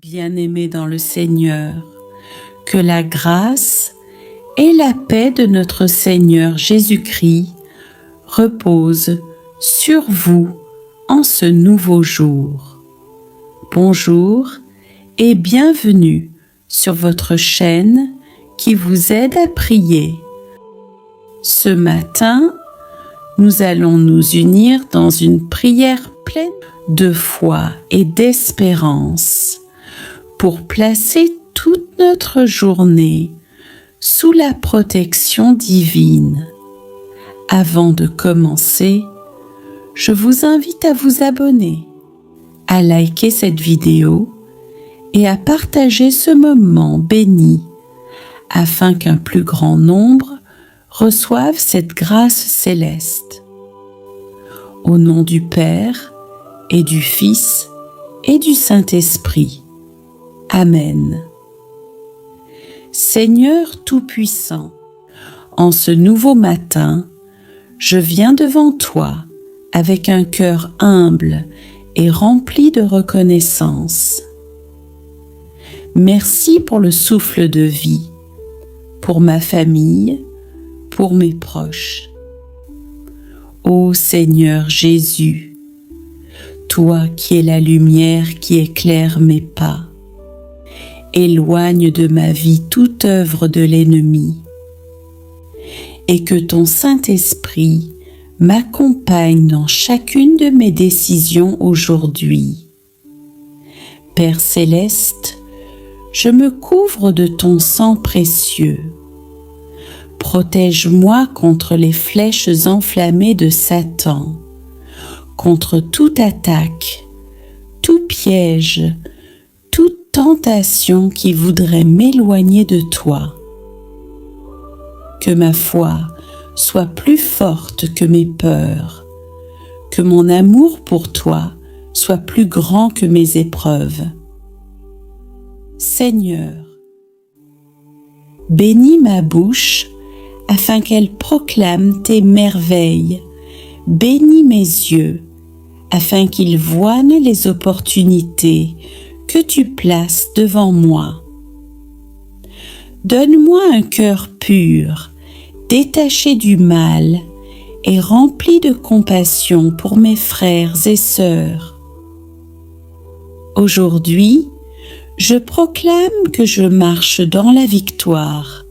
Bien-aimés dans le Seigneur, que la grâce et la paix de notre Seigneur Jésus-Christ reposent sur vous en ce nouveau jour. Bonjour et bienvenue sur votre chaîne qui vous aide à prier. Ce matin, nous allons nous unir dans une prière pleine de foi et d'espérance pour placer toute notre journée sous la protection divine. Avant de commencer, je vous invite à vous abonner, à liker cette vidéo et à partager ce moment béni afin qu'un plus grand nombre reçoive cette grâce céleste. Au nom du Père et du Fils et du Saint-Esprit. Amen. Seigneur Tout-Puissant, en ce nouveau matin, je viens devant toi avec un cœur humble et rempli de reconnaissance. Merci pour le souffle de vie, pour ma famille, pour mes proches. Ô Seigneur Jésus, toi qui es la lumière qui éclaire mes pas, éloigne de ma vie toute œuvre de l'ennemi, et que ton Saint-Esprit m'accompagne dans chacune de mes décisions aujourd'hui. Père céleste, je me couvre de ton sang précieux. Protège-moi contre les flèches enflammées de Satan, contre toute attaque, tout piège, toute tentation qui voudrait m'éloigner de toi. Que ma foi soit plus forte que mes peurs, que mon amour pour toi soit plus grand que mes épreuves. Seigneur, bénis ma bouche afin qu'elle proclame tes merveilles. Bénis mes yeux afin qu'ils voient les opportunités que tu places devant moi. Donne-moi un cœur pur, détaché du mal et rempli de compassion pour mes frères et sœurs. Aujourd'hui, je proclame que je marche dans la victoire,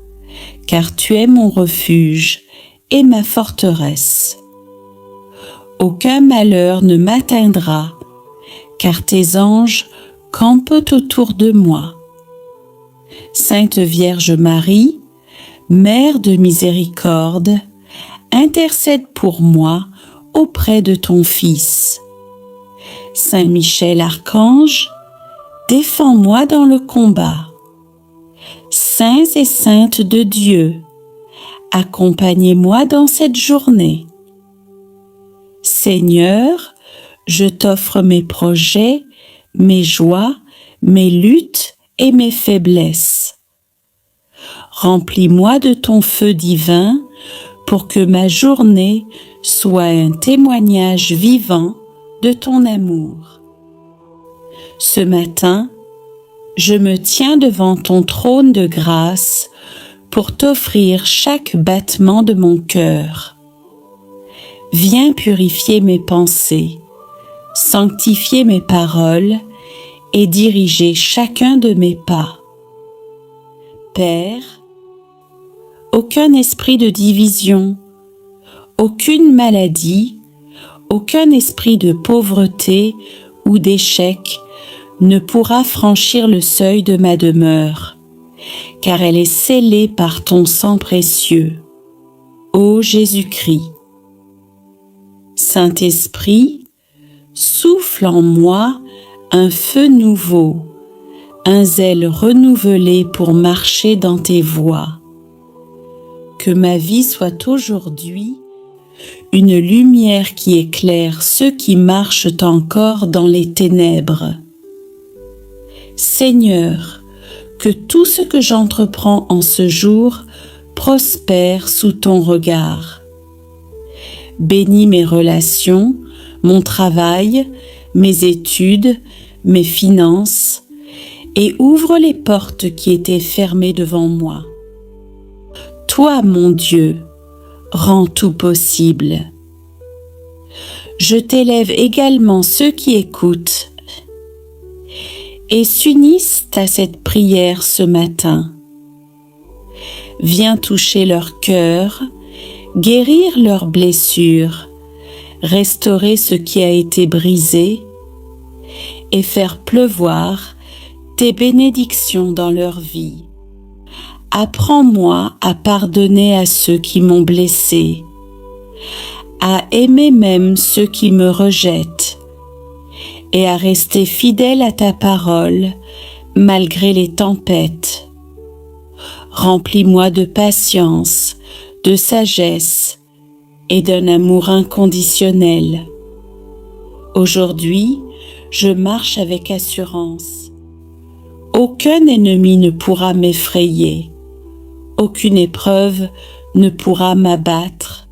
car tu es mon refuge et ma forteresse. Aucun malheur ne m'atteindra, car tes anges campent autour de moi. Sainte Vierge Marie, Mère de miséricorde, intercède pour moi auprès de ton Fils. Saint Michel Archange, défends-moi dans le combat. Saints et saintes de Dieu, accompagnez-moi dans cette journée. Seigneur, je t'offre mes projets, mes joies, mes luttes et mes faiblesses. Remplis-moi de ton feu divin pour que ma journée soit un témoignage vivant de ton amour. Ce matin, je me tiens devant ton trône de grâce pour t'offrir chaque battement de mon cœur. Viens purifier mes pensées, sanctifier mes paroles et diriger chacun de mes pas. Père, aucun esprit de division, aucune maladie, aucun esprit de pauvreté ou d'échec ne pourra franchir le seuil de ma demeure, car elle est scellée par ton sang précieux. Ô Jésus-Christ, Saint-Esprit, souffle en moi un feu nouveau, un zèle renouvelé pour marcher dans tes voies. Que ma vie soit aujourd'hui une lumière qui éclaire ceux qui marchent encore dans les ténèbres. Seigneur, que tout ce que j'entreprends en ce jour prospère sous ton regard. Bénis mes relations, mon travail, mes études, mes finances, et ouvre les portes qui étaient fermées devant moi. Toi, mon Dieu, rends tout possible. Je t'élève également ceux qui écoutent et s'unissent à cette prière ce matin. Viens toucher leur cœur, guérir leurs blessures, restaurer ce qui a été brisé et faire pleuvoir tes bénédictions dans leur vie. Apprends-moi à pardonner à ceux qui m'ont blessé, à aimer même ceux qui me rejettent et à rester fidèle à ta parole malgré les tempêtes. Remplis-moi de patience, de sagesse et d'un amour inconditionnel. Aujourd'hui, je marche avec assurance. Aucun ennemi ne pourra m'effrayer. Aucune épreuve ne pourra m'abattre.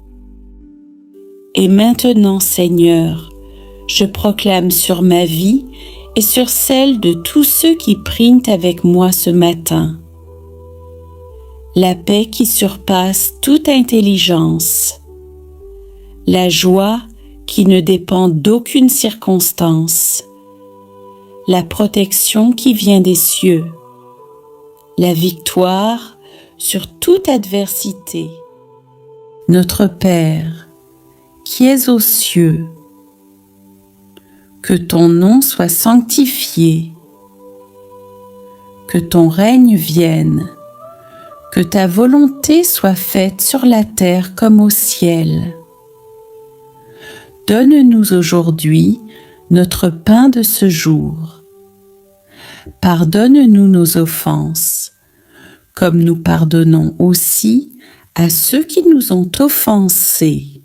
Et maintenant, Seigneur, je proclame sur ma vie et sur celle de tous ceux qui prient avec moi ce matin la paix qui surpasse toute intelligence, la joie qui ne dépend d'aucune circonstance, la protection qui vient des cieux, la victoire sur toute adversité. Notre Père, qui es aux cieux, que ton nom soit sanctifié, que ton règne vienne, que ta volonté soit faite sur la terre comme au ciel. Donne-nous aujourd'hui notre pain de ce jour. Pardonne-nous nos offenses, comme nous pardonnons aussi à ceux qui nous ont offensés.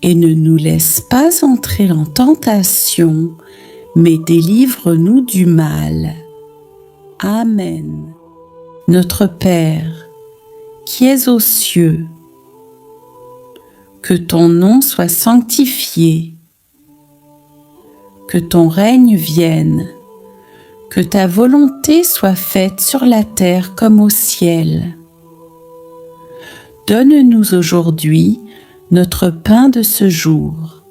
Et ne nous laisse pas entrer en tentation, mais délivre-nous du mal. Amen. Notre Père, qui es aux cieux, que ton nom soit sanctifié, que ton règne vienne, que ta volonté soit faite sur la terre comme au ciel. Donne-nous aujourd'hui notre pain de ce jour.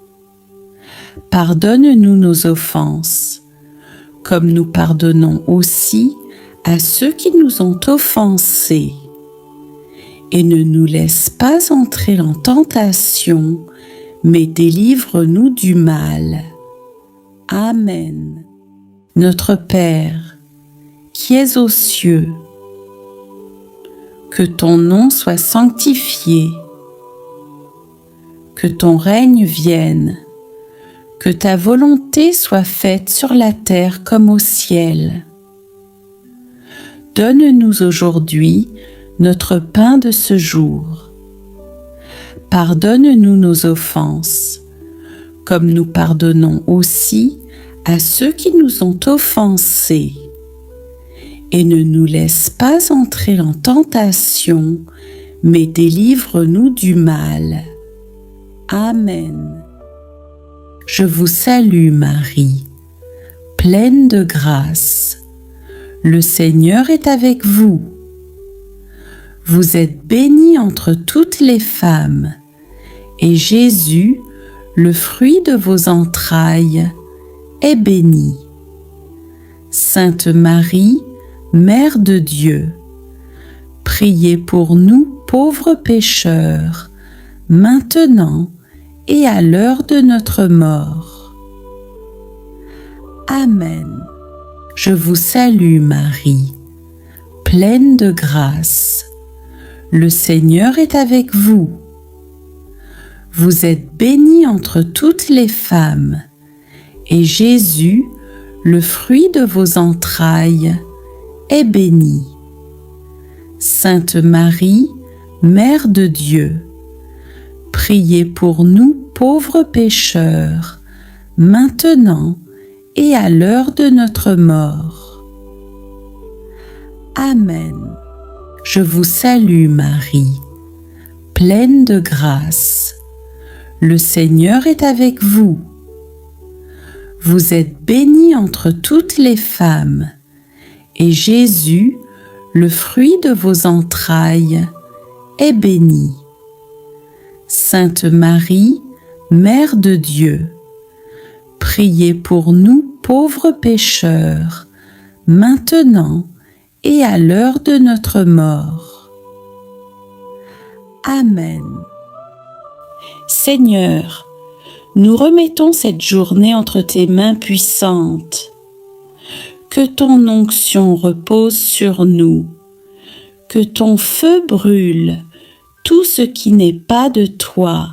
Pardonne-nous nos offenses, comme nous pardonnons aussi à ceux qui nous ont offensés. Et ne nous laisse pas entrer en tentation, mais délivre-nous du mal. Amen. Notre Père, qui es aux cieux, que ton nom soit sanctifié, que ton règne vienne, que ta volonté soit faite sur la terre comme au ciel. Donne-nous aujourd'hui notre pain de ce jour. Pardonne-nous nos offenses, comme nous pardonnons aussi à ceux qui nous ont offensés. Et ne nous laisse pas entrer en tentation, mais délivre-nous du mal. Amen. Je vous salue Marie, pleine de grâce. Le Seigneur est avec vous. Vous êtes bénie entre toutes les femmes, et Jésus, le fruit de vos entrailles, est béni. Sainte Marie, Mère de Dieu, priez pour nous pauvres pécheurs, maintenant et à l'heure de notre mort. Amen. Je vous salue Marie, pleine de grâce. Le Seigneur est avec vous. Vous êtes bénie entre toutes les femmes, et Jésus, le fruit de vos entrailles, est béni. Sainte Marie, Mère de Dieu, priez pour nous pauvres pécheurs, maintenant et à l'heure de notre mort. Amen. Je vous salue Marie, pleine de grâce. Le Seigneur est avec vous. Vous êtes bénie entre toutes les femmes, et Jésus, le fruit de vos entrailles, est béni. Sainte Marie, Mère de Dieu, priez pour nous pauvres pécheurs, maintenant et à l'heure de notre mort. Amen. Seigneur, nous remettons cette journée entre tes mains puissantes. Que ton onction repose sur nous, que ton feu brûle tout ce qui n'est pas de toi,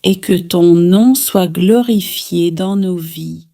et que ton nom soit glorifié dans nos vies.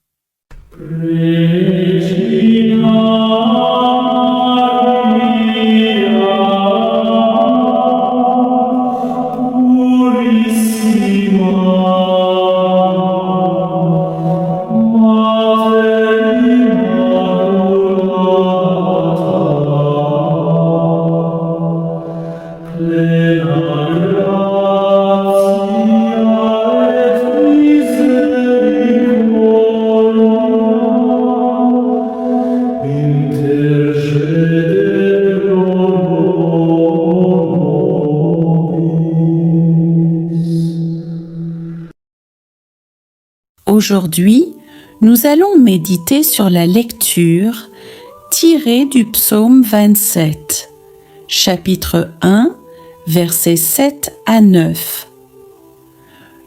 Aujourd'hui, nous allons méditer sur la lecture tirée du psaume 27, chapitre 1, versets 7 à 9.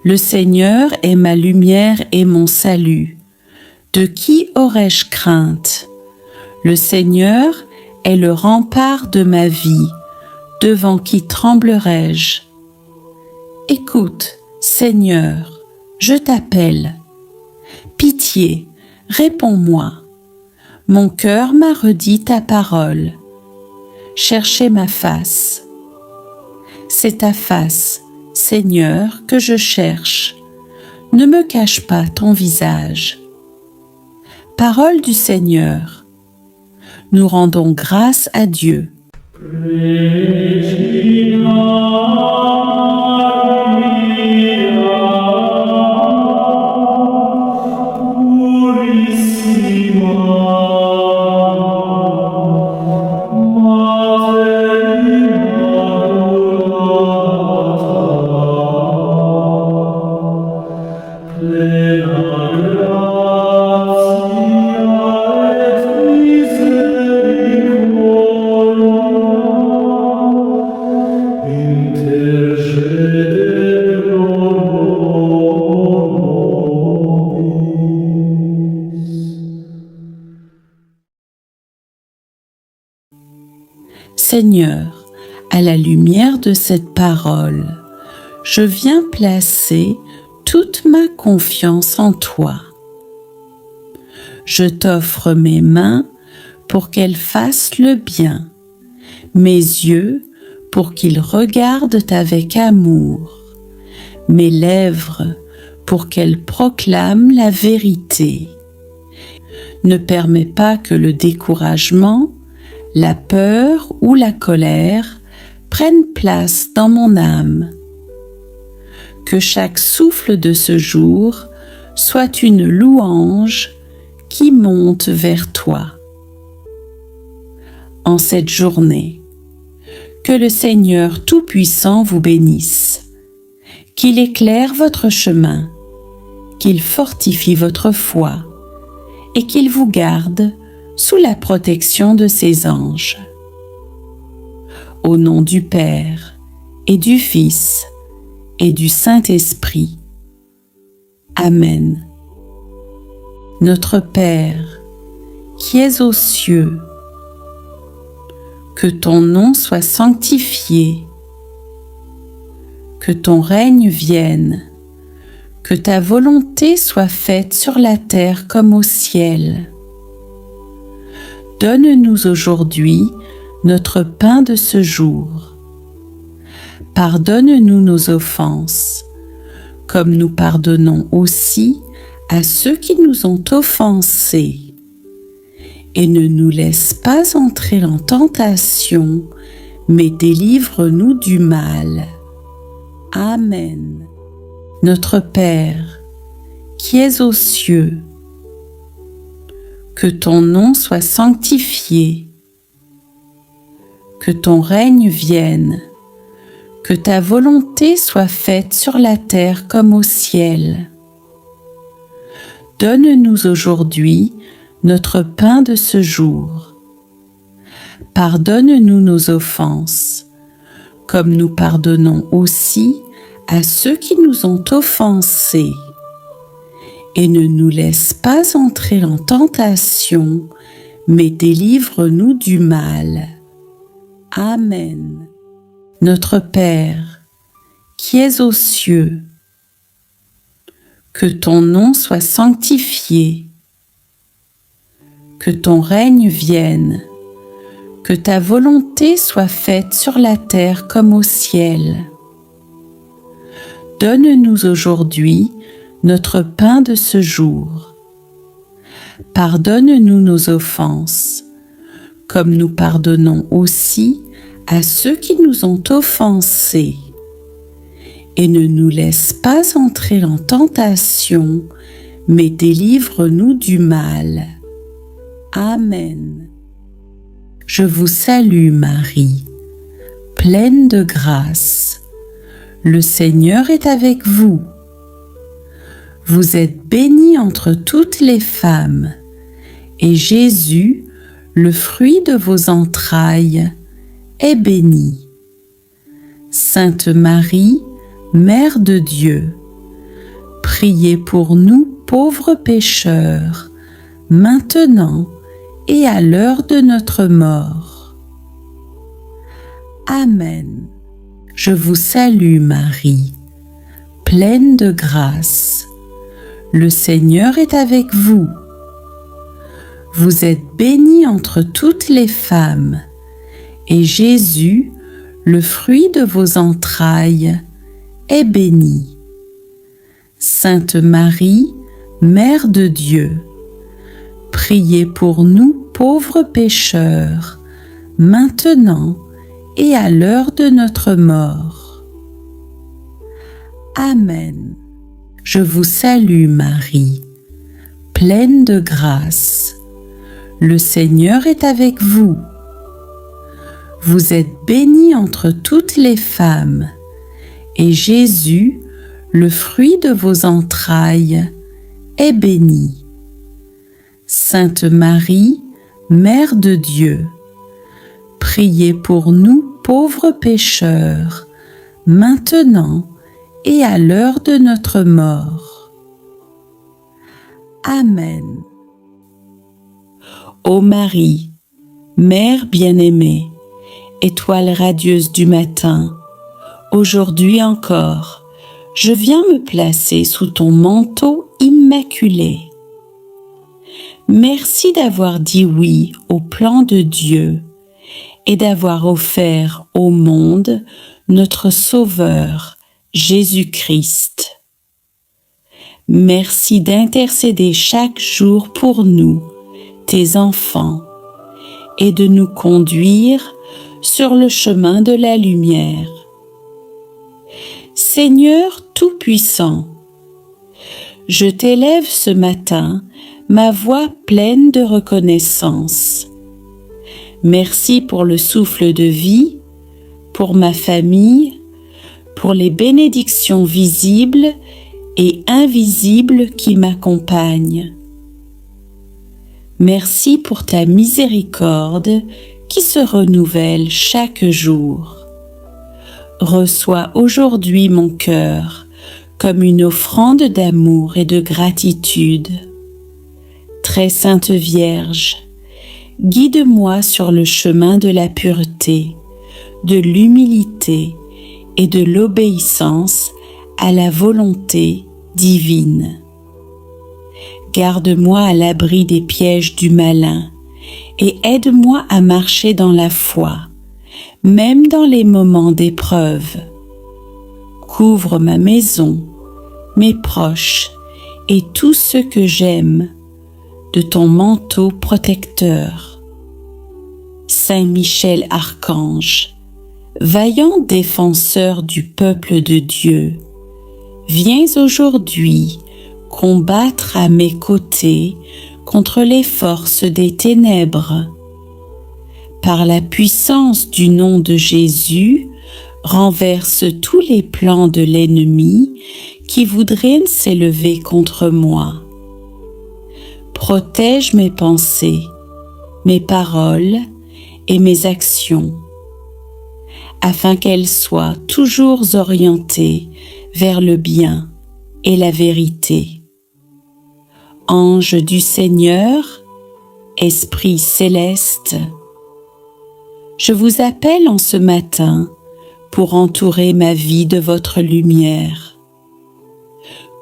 Le Seigneur est ma lumière et mon salut. De qui aurais-je crainte? Le Seigneur est le rempart de ma vie. Devant qui tremblerais-je? Écoute, Seigneur, je t'appelle. Pitié, réponds-moi. Mon cœur m'a redit ta parole. Cherchez ma face. C'est ta face, Seigneur, que je cherche. Ne me cache pas ton visage. Parole du Seigneur. Nous rendons grâce à Dieu. Seigneur, à la lumière de cette parole, je viens placer toute ma confiance en toi. Je t'offre mes mains pour qu'elles fassent le bien, mes yeux pour qu'ils regardent avec amour, mes lèvres pour qu'elles proclament la vérité. Ne permets pas que le découragement, la peur ou la colère prennent place dans mon âme. Que chaque souffle de ce jour soit une louange qui monte vers toi. En cette journée, que le Seigneur Tout-Puissant vous bénisse, qu'il éclaire votre chemin, qu'il fortifie votre foi et qu'il vous garde sous la protection de ses anges. Au nom du Père et du Fils et du Saint-Esprit. Amen. Notre Père, qui es aux cieux, que ton nom soit sanctifié, que ton règne vienne, que ta volonté soit faite sur la terre comme au ciel. Donne-nous aujourd'hui notre pain de ce jour. Pardonne-nous nos offenses, comme nous pardonnons aussi à ceux qui nous ont offensés. Et ne nous laisse pas entrer en tentation, mais délivre-nous du mal. Amen. Notre Père, qui es aux cieux, Que ton nom soit sanctifié. Que ton règne vienne. Que ta volonté soit faite sur la terre comme au ciel. Donne-nous aujourd'hui notre pain de ce jour. Pardonne-nous nos offenses, comme nous pardonnons aussi à ceux qui nous ont offensés. Et ne nous laisse pas entrer en tentation, mais délivre-nous du mal. Amen. Notre Père, qui es aux cieux, que ton nom soit sanctifié, que ton règne vienne, que ta volonté soit faite sur la terre comme au ciel. Donne-nous aujourd'hui notre pain de ce jour. Pardonne-nous nos offenses, comme nous pardonnons aussi à ceux qui nous ont offensés. Et ne nous laisse pas entrer en tentation, mais délivre-nous du mal. Amen. Je vous salue Marie, pleine de grâce. Le Seigneur est avec vous. Vous êtes bénie entre toutes les femmes, et Jésus, le fruit de vos entrailles, est béni. Sainte Marie, Mère de Dieu, priez pour nous pauvres pécheurs, maintenant et à l'heure de notre mort. Amen. Je vous salue Marie, pleine de grâce. Le Seigneur est avec vous. Vous êtes bénie entre toutes les femmes, et Jésus, le fruit de vos entrailles, est béni. Sainte Marie, Mère de Dieu, priez pour nous pauvres pécheurs, maintenant et à l'heure de notre mort. Amen. Je vous salue Marie, pleine de grâce. Le Seigneur est avec vous. Vous êtes bénie entre toutes les femmes, et Jésus, le fruit de vos entrailles, est béni. Sainte Marie, Mère de Dieu, priez pour nous pauvres pécheurs, maintenant et à l'heure de notre mort. Amen. Ô Marie, Mère bien-aimée, étoile radieuse du matin, aujourd'hui encore, je viens me placer sous ton manteau immaculé. Merci d'avoir dit oui au plan de Dieu et d'avoir offert au monde notre Sauveur, Jésus-Christ. Merci d'intercéder chaque jour pour nous, tes enfants, et de nous conduire sur le chemin de la lumière. Seigneur Tout-Puissant, je t'élève ce matin, ma voix pleine de reconnaissance. Merci pour le souffle de vie, pour ma famille, pour les bénédictions visibles et invisibles qui m'accompagnent. Merci pour ta miséricorde qui se renouvelle chaque jour. Reçois aujourd'hui mon cœur comme une offrande d'amour et de gratitude. Très Sainte Vierge, guide-moi sur le chemin de la pureté, de l'humilité et de l'obéissance à la volonté divine. Garde-moi à l'abri des pièges du malin et aide-moi à marcher dans la foi, même dans les moments d'épreuve. Couvre ma maison, mes proches et tous ceux que j'aime de ton manteau protecteur. Saint Michel Archange, vaillant défenseur du peuple de Dieu, viens aujourd'hui combattre à mes côtés contre les forces des ténèbres. Par la puissance du nom de Jésus, renverse tous les plans de l'ennemi qui voudrait s'élever contre moi. Protège mes pensées, mes paroles et mes actions, afin qu'elles soient toujours orientées vers le bien et la vérité. Ange du Seigneur, Esprit céleste, je vous appelle en ce matin pour entourer ma vie de votre lumière.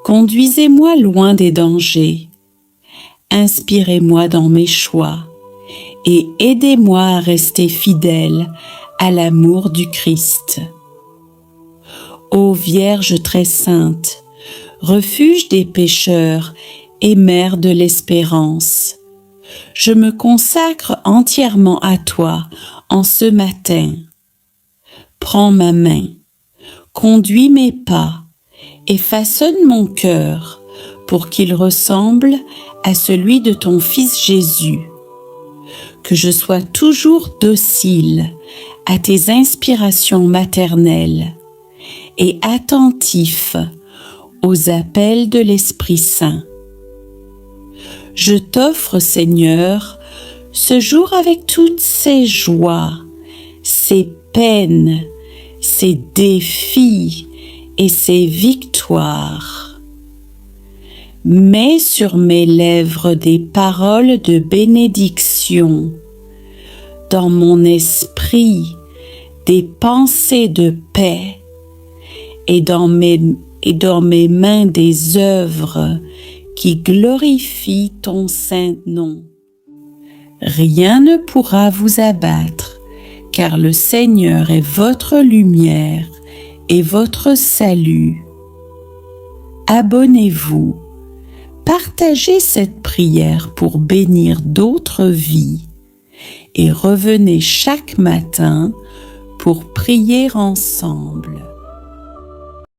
Conduisez-moi loin des dangers, inspirez-moi dans mes choix et aidez-moi à rester fidèle à l'amour du Christ. Ô Vierge très sainte, refuge des pécheurs et mère de l'espérance, je me consacre entièrement à toi en ce matin. Prends ma main, conduis mes pas et façonne mon cœur pour qu'il ressemble à celui de ton Fils Jésus. Que je sois toujours docile à tes inspirations maternelles et attentif aux appels de l'Esprit Saint. Je t'offre, Seigneur, ce jour avec toutes ses joies, ses peines, ses défis et ses victoires. Mets sur mes lèvres des paroles de bénédiction, dans mon esprit des pensées de paix et dans mes mains des œuvres qui glorifient ton saint nom. Rien ne pourra vous abattre, car le Seigneur est votre lumière et votre salut. Abonnez-vous, partagez cette prière pour bénir d'autres vies et revenez chaque matin pour prier ensemble.